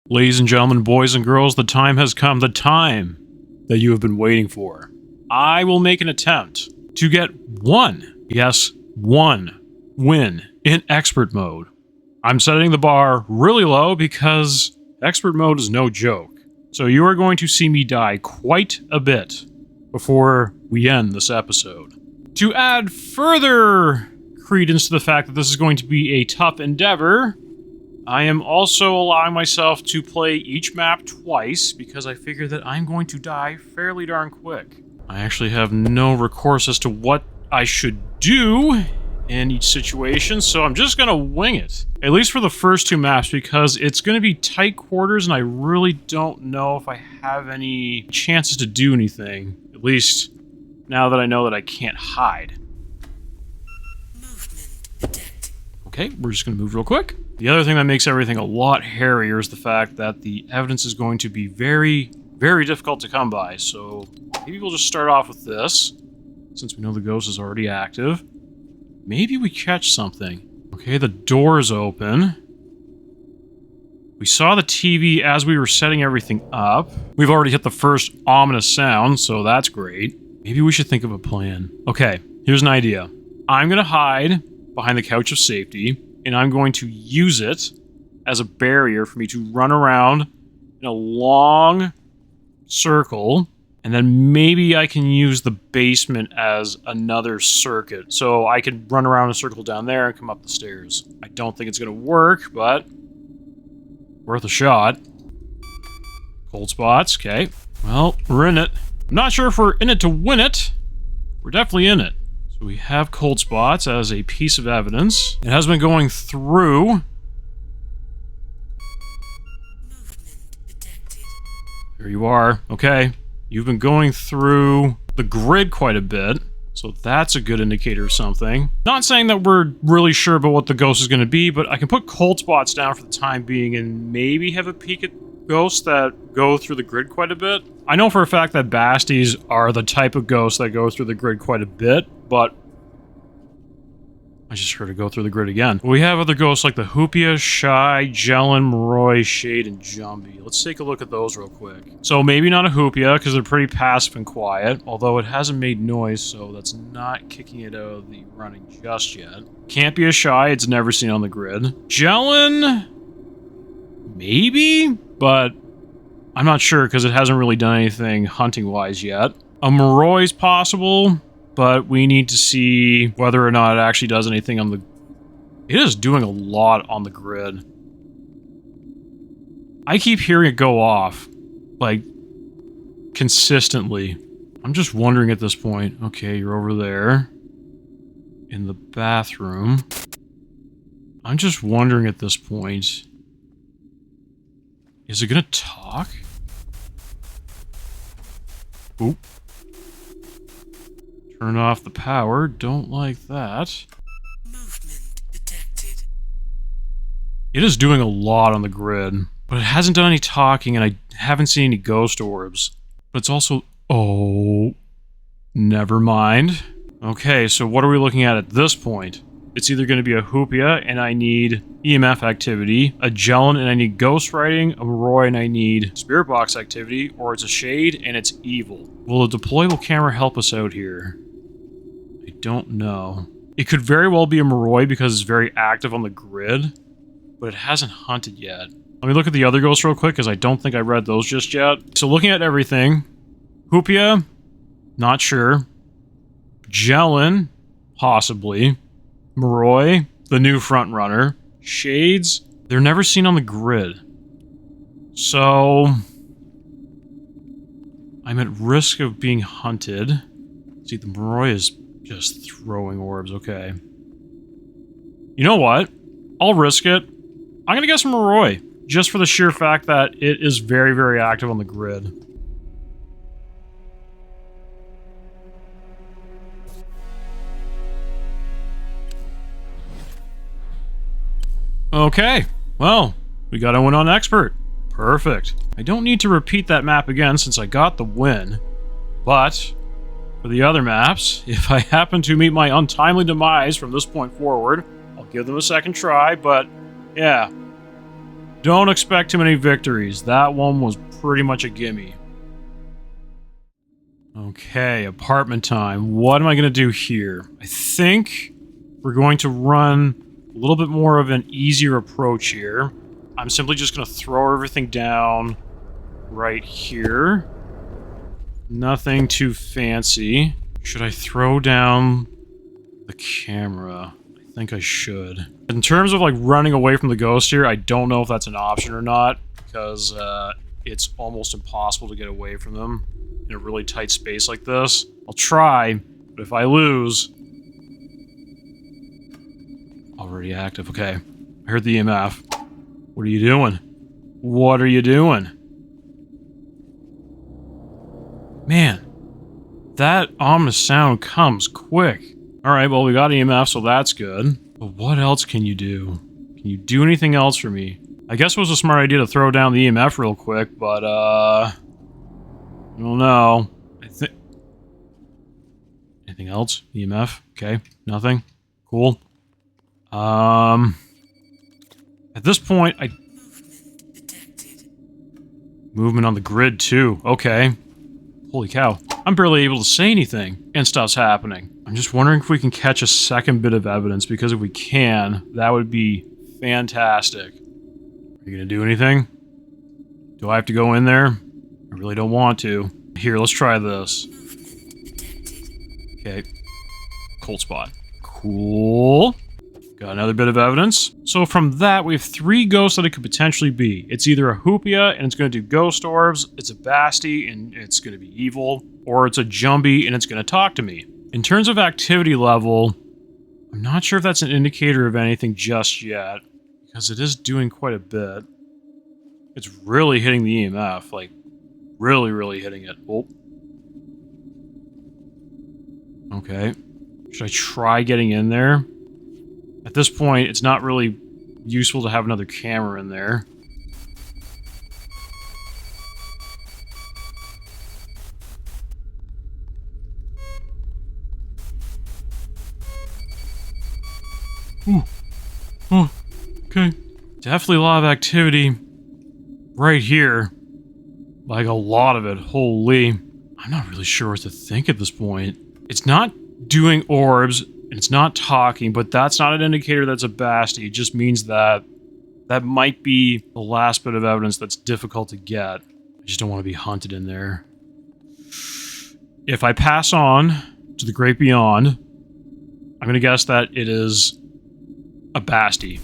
Ladies and gentlemen, boys and girls, the time has come. The time that you have been waiting for. I will make an attempt to get one, yes, one win in expert mode. I'm setting the bar really low because expert mode is no joke. So you are going to see me die quite a bit before we end this episode. To add further credence to the fact that this is going to be a tough endeavor, I am also allowing myself to play each map twice because I figure that I'm going to die fairly darn quick. I actually have no recourse as to what I should do in each situation, so I'm just gonna wing it. At least for the first two maps, because it's gonna be tight quarters and I really don't know if I have any chances to do anything. At least now that I know that I can't hide. Okay, we're just gonna move real quick. The other thing that makes everything a lot hairier is the fact that the evidence is going to be very, very difficult to come by, so maybe we'll just start off with this, since we know the ghost is already active. Maybe we catch something. Okay, the door is open. We saw the TV as we were setting everything up. We've already hit the first ominous sound, so that's great. Maybe we should think of a plan. Okay, here's an idea. I'm gonna hide behind the couch of safety, and I'm going to use it as a barrier for me to run around in a long circle, and then maybe I can use the basement as another circuit. So I could run around a circle down there and come up the stairs. I don't think it's going to work, but worth a shot. Cold spots, okay. Well, we're in it. I'm not sure if we're in it to win it. We're definitely in it. So we have cold spots as a piece of evidence. It has been going through. There you are. Okay. You've been going through the grid quite a bit, so that's a good indicator of something. Not saying that we're really sure about what the ghost is going to be, but I can put cold spots down for the time being and maybe have a peek at ghosts that go through the grid quite a bit. I know for a fact that basties are the type of ghosts that go through the grid quite a bit, but I just heard it go through the grid again. We have other ghosts like the Hoopia, Shy, Jellin, Moroi, Shade, and Jumbie. Let's take a look at those real quick. So maybe not a Hoopia, because they're pretty passive and quiet, although it hasn't made noise, so that's not kicking it out of the running just yet. Can't be a Shy, it's never seen on the grid. Jellin? Maybe? But I'm not sure, because it hasn't really done anything hunting-wise yet. A Moroi's possible, but we need to see whether or not it actually does anything on the... It is doing a lot on the grid. I keep hearing it go off, like, consistently. I'm just wondering at this point. Okay, you're over there. In the bathroom. I'm just wondering at this point. Is it gonna talk? Oop. Turn off the power. Don't like that. Movement detected. It is doing a lot on the grid, but it hasn't done any talking, and I haven't seen any ghost orbs. But it's also... Oh... Never mind. Okay, so what are we looking at this point? It's either going to be a Hoopia, and I need EMF activity, a Jellin, and I need ghost writing, a Moroi, and I need spirit box activity, or it's a Shade, and it's evil. Will a deployable camera help us out here? I don't know. It could very well be a Moroi because it's very active on the grid, but it hasn't hunted yet. Let me look at the other ghosts real quick, because I don't think I read those just yet. So looking at everything, Hoopia, not sure. Jellin, possibly. Moroi, the new front runner. Shades, they're never seen on the grid. So I'm at risk of being hunted. See, the Moroi is just throwing orbs, okay. You know what? I'll risk it. I'm gonna guess Moroi, just for the sheer fact that it is very, very active on the grid. Okay, well, we got a win on expert. Perfect. I don't need to repeat that map again since I got the win, but for the other maps, if I happen to meet my untimely demise from this point forward, I'll give them a second try, but yeah. Don't expect too many victories. That one was pretty much a gimme. Okay, apartment time. What am I going to do here? I think we're going to run a little bit more of an easier approach here. I'm simply just going to throw everything down right here. Nothing too fancy. Should I throw down the camera? I think I should. In terms of like running away from the ghost here, I don't know if that's an option or not, because it's almost impossible to get away from them in a really tight space like this. I'll try, but if I lose... Already active, okay. I heard the EMF. What are you doing? What are you doing? Man, that ominous sound comes quick. Alright, well we got EMF, so that's good. But what else can you do? Can you do anything else for me? I guess it was a smart idea to throw down the EMF real quick, but I don't know. I think... Anything else? EMF? Okay, nothing. Cool. At this point, Movement on the grid, too. Okay. Holy cow. I'm barely able to say anything, and stuff's happening. I'm just wondering if we can catch a second bit of evidence, because if we can, that would be fantastic. Are you gonna do anything? Do I have to go in there? I really don't want to. Here, let's try this. Okay. Cold spot. Cool. Got another bit of evidence. So from that, we have 3 ghosts that it could potentially be. It's either a Hoopia, and it's going to do ghost orbs, it's a Basti, and it's going to be evil, or it's a Jumbie, and it's going to talk to me. In terms of activity level, I'm not sure if that's an indicator of anything just yet, because it is doing quite a bit. It's really hitting the EMF, like, really, really hitting it. Oh. Okay. Should I try getting in there? At this point, it's not really useful to have another camera in there. Ooh. Oh, okay. Definitely a lot of activity right here. Like a lot of it. Holy. I'm not really sure what to think at this point. It's not doing orbs, and it's not talking, but that's not an indicator that's a Basti. It just means that that might be the last bit of evidence that's difficult to get. I just don't want to be hunted in there. If I pass on to the great beyond, I'm going to guess that it is a Basti.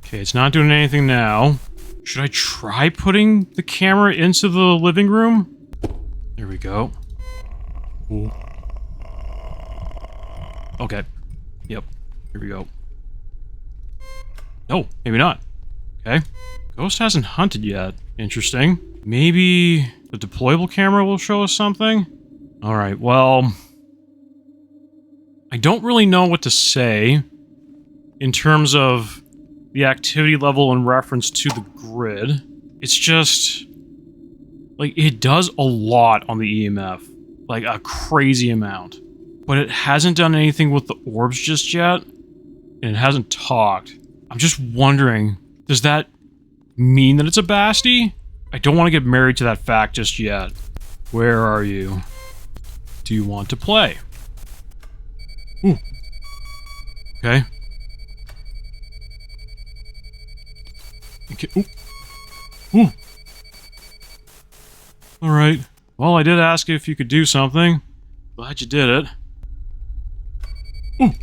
Okay, it's not doing anything now. Should I try putting the camera into the living room? There we go. Ooh. Okay. Yep. Here we go. No, maybe not. Okay. Ghost hasn't hunted yet. Interesting. Maybe the deployable camera will show us something? Alright, well... I don't really know what to say in terms of the activity level in reference to the grid. It's just... like, it does a lot on the EMF. Like, a crazy amount. But it hasn't done anything with the orbs just yet, and it hasn't talked. I'm just wondering, does that mean that it's a Basti? I don't want to get married to that fact just yet. Where are you? Do you want to play? Ooh. Okay. Okay. Ooh. Ooh. Alright. Well, I did ask you if you could do something. Glad you did it. Ooh.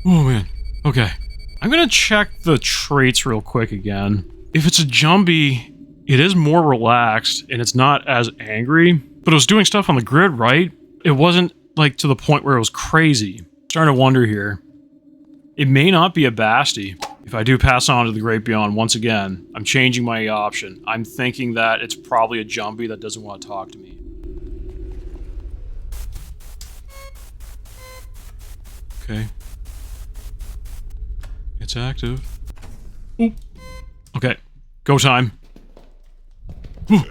Oh, man. Okay. I'm gonna check the traits real quick again. If it's a Jumbie, it is more relaxed, and it's not as angry. But it was doing stuff on the grid, right? It wasn't, like, to the point where it was crazy. Starting to wonder here. It may not be a Basti. If I do pass on to the great beyond, once again, I'm changing my option. I'm thinking that it's probably a Jumbie that doesn't want to talk to me. Okay. It's active. Ooh. Okay. Go time. Ooh.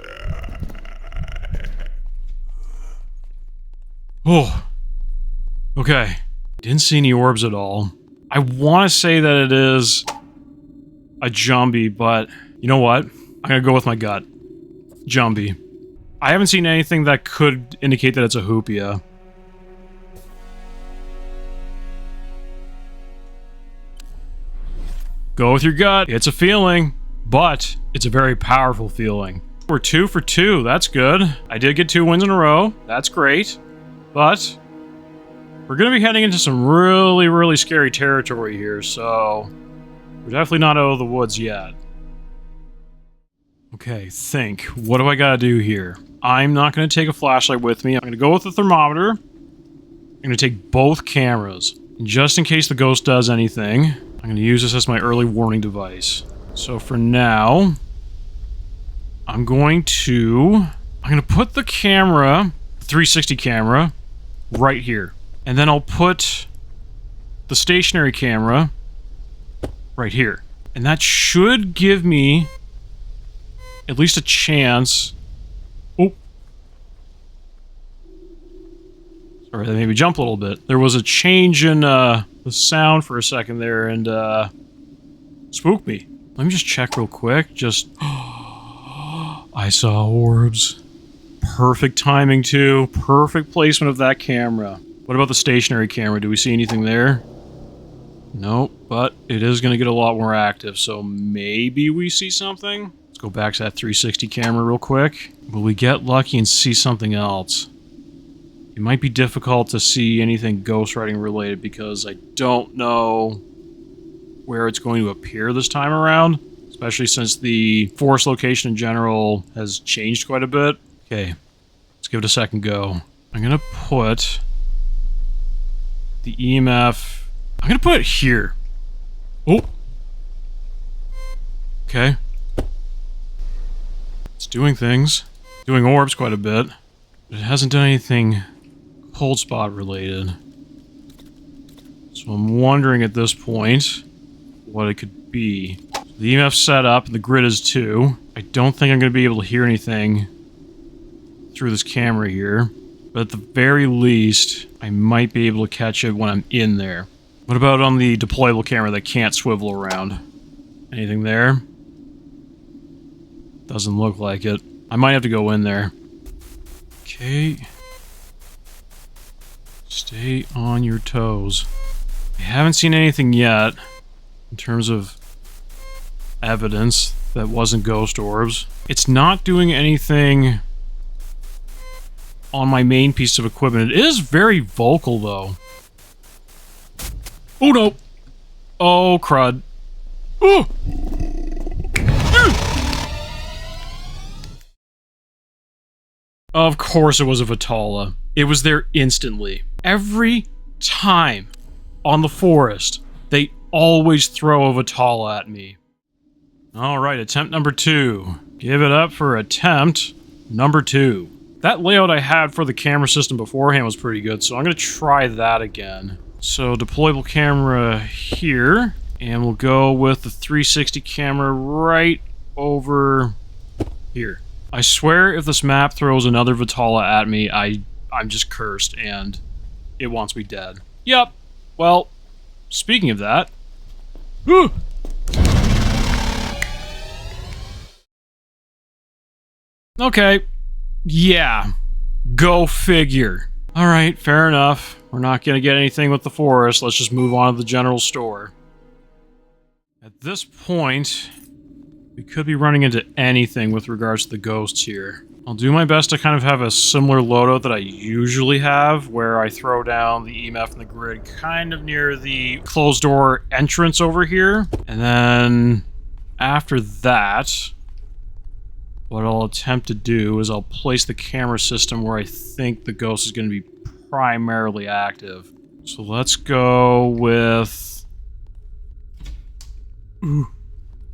Oh. Okay. Didn't see any orbs at all. I want to say that it is a Jumbie, but you know what? I'm gonna go with my gut. Jumbie. I haven't seen anything that could indicate that it's a Hoopia. Go with your gut. It's a feeling, but it's a very powerful feeling. We're 2 for 2. That's good. I did get 2 wins in a row. That's great. But we're going to be heading into some really, really scary territory here, so we're definitely not out of the woods yet. Okay, think. What do I got to do here? I'm not going to take a flashlight with me. I'm going to go with the thermometer. I'm going to take both cameras. And just in case the ghost does anything, I'm going to use this as my early warning device. So for now, I'm going to put the camera, 360 camera, right here. And then I'll put the stationary camera right here. And that should give me at least a chance. Oh. Sorry, that made me jump a little bit. There was a change in the sound for a second there and spooked me. Let me just check real quick. Just... I saw orbs. Perfect timing too. Perfect placement of that camera. What about the stationary camera? Do we see anything there? Nope, but it is going to get a lot more active, so maybe we see something? Let's go back to that 360 camera real quick. Will we get lucky and see something else? It might be difficult to see anything ghostwriting related because I don't know where it's going to appear this time around, especially since the forest location in general has changed quite a bit. Okay, let's give it a second go. I'm going to put the EMF... I'm going to put it here. Oh! Okay. It's doing things. Doing orbs quite a bit. But it hasn't done anything cold spot related. So I'm wondering at this point what it could be. The EMF's set up, and the grid is 2. I don't think I'm going to be able to hear anything through this camera here. But at the very least, I might be able to catch it when I'm in there. What about on the deployable camera that can't swivel around? Anything there? Doesn't look like it. I might have to go in there. Okay. Stay on your toes. I haven't seen anything yet in terms of evidence that wasn't ghost orbs. It's not doing anything on my main piece of equipment. It is very vocal though. Oh no! Oh crud. Oh! Of course it was a Vitala. It was there instantly. Every time on the forest, they always throw a Vitala at me. Alright, attempt number 2. Give it up for attempt number 2. That layout I had for the camera system beforehand was pretty good, so I'm going to try that again. So, deployable camera here, and we'll go with the 360 camera right over here. I swear if this map throws another Vitala at me, I'm just cursed, and it wants me dead. Yep. Well, speaking of that... Whew. Okay. Yeah. Go figure. Alright, fair enough. We're not gonna get anything with the forest. Let's just move on to the general store. At this point, we could be running into anything with regards to the ghosts here. I'll do my best to kind of have a similar loadout that I usually have, where I throw down the EMF and the grid kind of near the closed door entrance over here. And then after that, what I'll attempt to do is I'll place the camera system where I think the ghost is going to be primarily active. So let's go with... Ooh,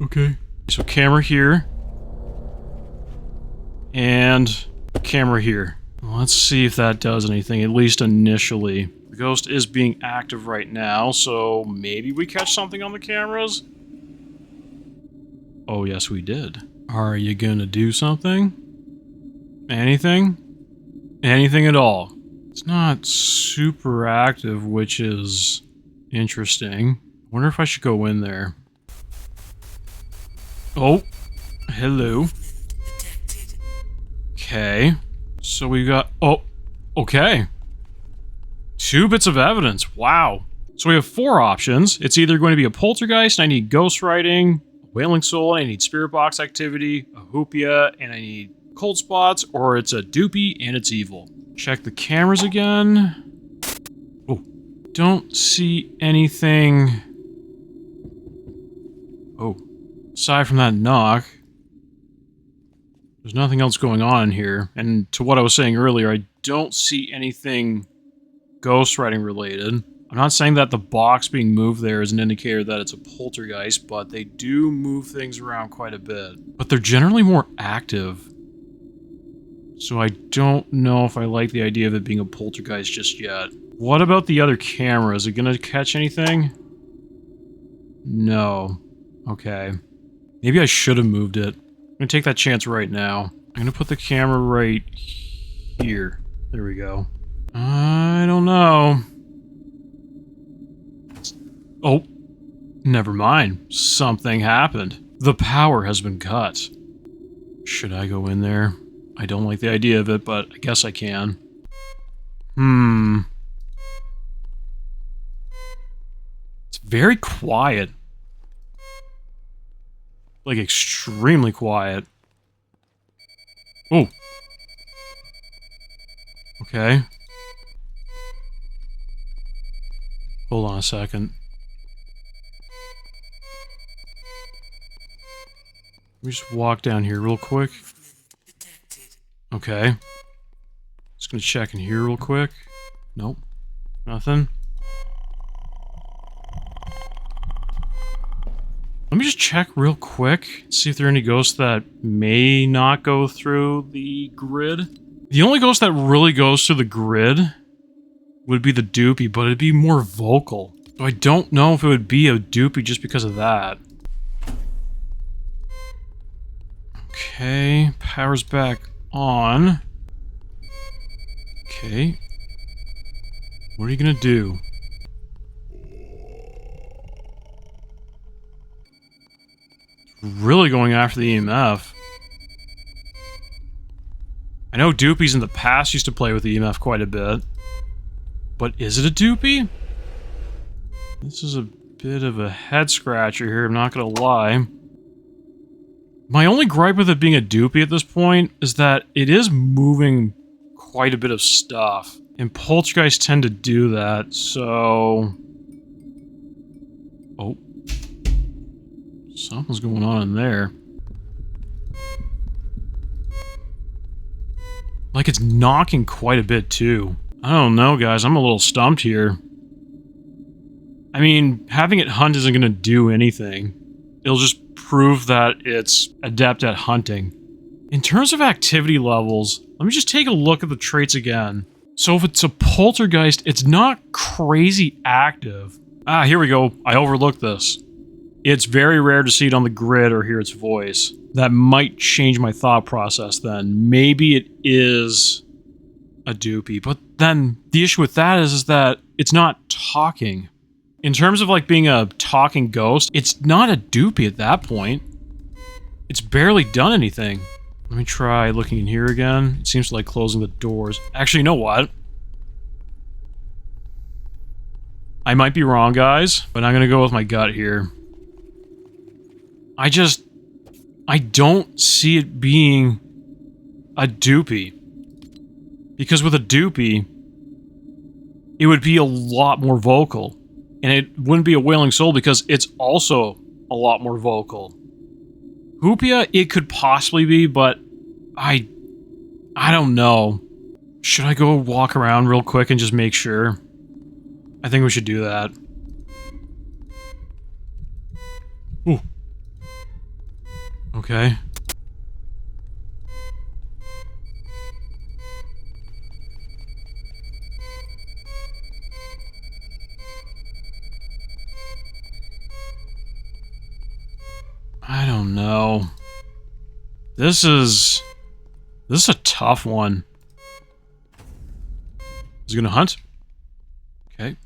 okay. So camera here. And camera here. Let's see if that does anything, at least initially. The ghost is being active right now, so maybe we catch something on the cameras? Oh yes, we did. Are you gonna do something? Anything? Anything at all? It's not super active, which is Interesting. Wonder if I should go in there. Oh, hello. Okay. So we got... Oh, okay. 2 bits of evidence. Wow. So we have 4 options. It's either going to be a poltergeist, and I need ghostwriting, a wailing soul, and I need spirit box activity, a hoopia, and I need cold spots, or it's a dupey, and it's evil. Check the cameras again. Oh, don't see anything... Oh, aside from that knock, there's nothing else going on in here. And to what I was saying earlier, I don't see anything ghostwriting related. I'm not saying that the box being moved there is an indicator that it's a poltergeist, but they do move things around quite a bit. But they're generally more active. So I don't know if I like the idea of it being a poltergeist just yet. What about the other camera? Is it gonna catch anything? No. Okay. Maybe I should have moved it. I'm gonna take that chance right now. I'm gonna put the camera right here. There we go. I don't know. Oh, never mind. Something happened. The power has been cut. Should I go in there? I don't like the idea of it, but I guess I can. It's very quiet. Like, extremely quiet. Oh. Okay. Hold on a second. Let me just walk down here real quick. Okay. Just gonna check in here real quick. Nope. Nothing. Let me just check real quick, see if there are any ghosts that may not go through the grid. The only ghost that really goes through the grid would be the dupey, but it'd be more vocal. So I don't know if it would be a dupey just because of that. Okay, power's back on. Okay. What are you gonna do? Really going after the EMF. I know dupies in the past used to play with the EMF quite a bit. But is it a dupey? This is a bit of a head scratcher here, I'm not gonna lie. My only gripe with it being a dupey at this point is that it is moving quite a bit of stuff. And poltergeists tend to do that, so... Oh. Something's going on in there. Like, it's knocking quite a bit, too. I don't know, guys. I'm a little stumped here. I mean, having it hunt isn't gonna do anything. It'll just prove that it's adept at hunting. In terms of activity levels, let me just take a look at the traits again. So if it's a poltergeist, it's not crazy active. Ah, here we go. I overlooked this. It's very rare to see it on the grid or hear its voice. That might change my thought process then. Maybe it is a dupey, but then the issue with that is that it's not talking. In terms of like being a talking ghost, it's not a dupey at that point. It's barely done anything. Let me try looking in here again. It seems to like closing the doors. Actually, you know what? I might be wrong, guys, but I'm gonna go with my gut here. I don't see it being a dupey. Because with a dupey, it would be a lot more vocal. And it wouldn't be a wailing soul because it's also a lot more vocal. Hoopia, it could possibly be, but I don't know. Should I go walk around real quick and just make sure? I think we should do that. Ooh. Okay. I don't know. This is a tough one. Is it gonna hunt? Okay.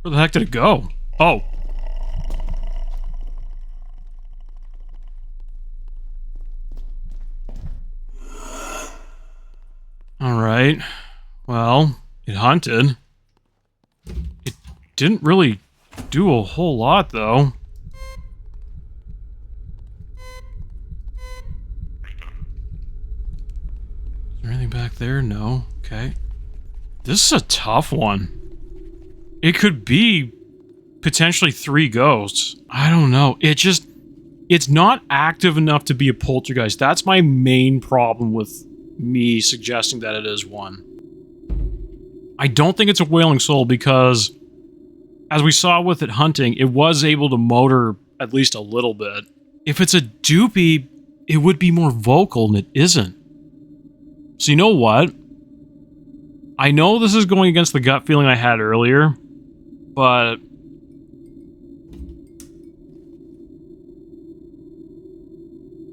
Where the heck did it go? Oh. Alright. Well, it hunted. It didn't really do a whole lot, though. Is there anything back there? No. Okay. This is a tough one. It could be potentially 3 ghosts. I don't know. It's not active enough to be a poltergeist. That's my main problem with me suggesting that it is one. I don't think it's a wailing soul because, as we saw with it hunting, it was able to motor at least a little bit. If it's a dupey, it would be more vocal, and it isn't. So you know what? I know this is going against the gut feeling I had earlier, but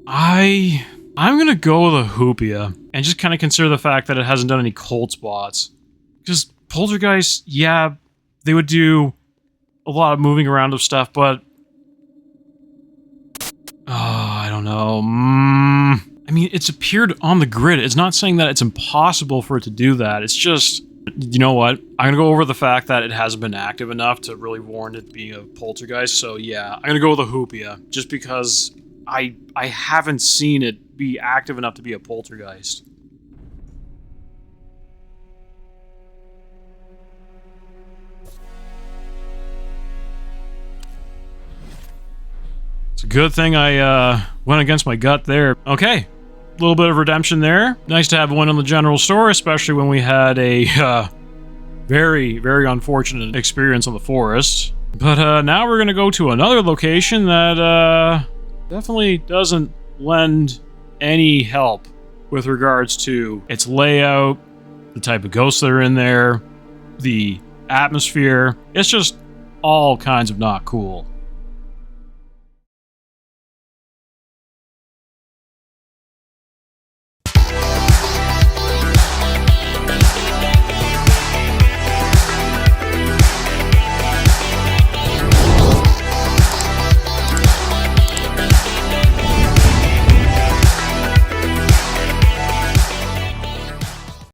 I'm gonna go with a Hoopia and just kind of consider the fact that it hasn't done any cold spots. Because poltergeists, yeah, they would do a lot of moving around of stuff, but I don't know. I mean, it's appeared on the grid. It's not saying that it's impossible for it to do that. It's just, you know what? I'm gonna go over the fact that it hasn't been active enough to really warrant it being a poltergeist. So yeah, I'm gonna go with a Hoopia, just because I haven't seen it be active enough to be a poltergeist. It's a good thing I went against my gut there. Okay, a little bit of redemption there. Nice to have one in the general store, especially when we had a very, very unfortunate experience on the forest. But now we're gonna go to another location that definitely doesn't lend any help with regards to its layout, the type of ghosts that are in there, the atmosphere. It's just all kinds of not cool.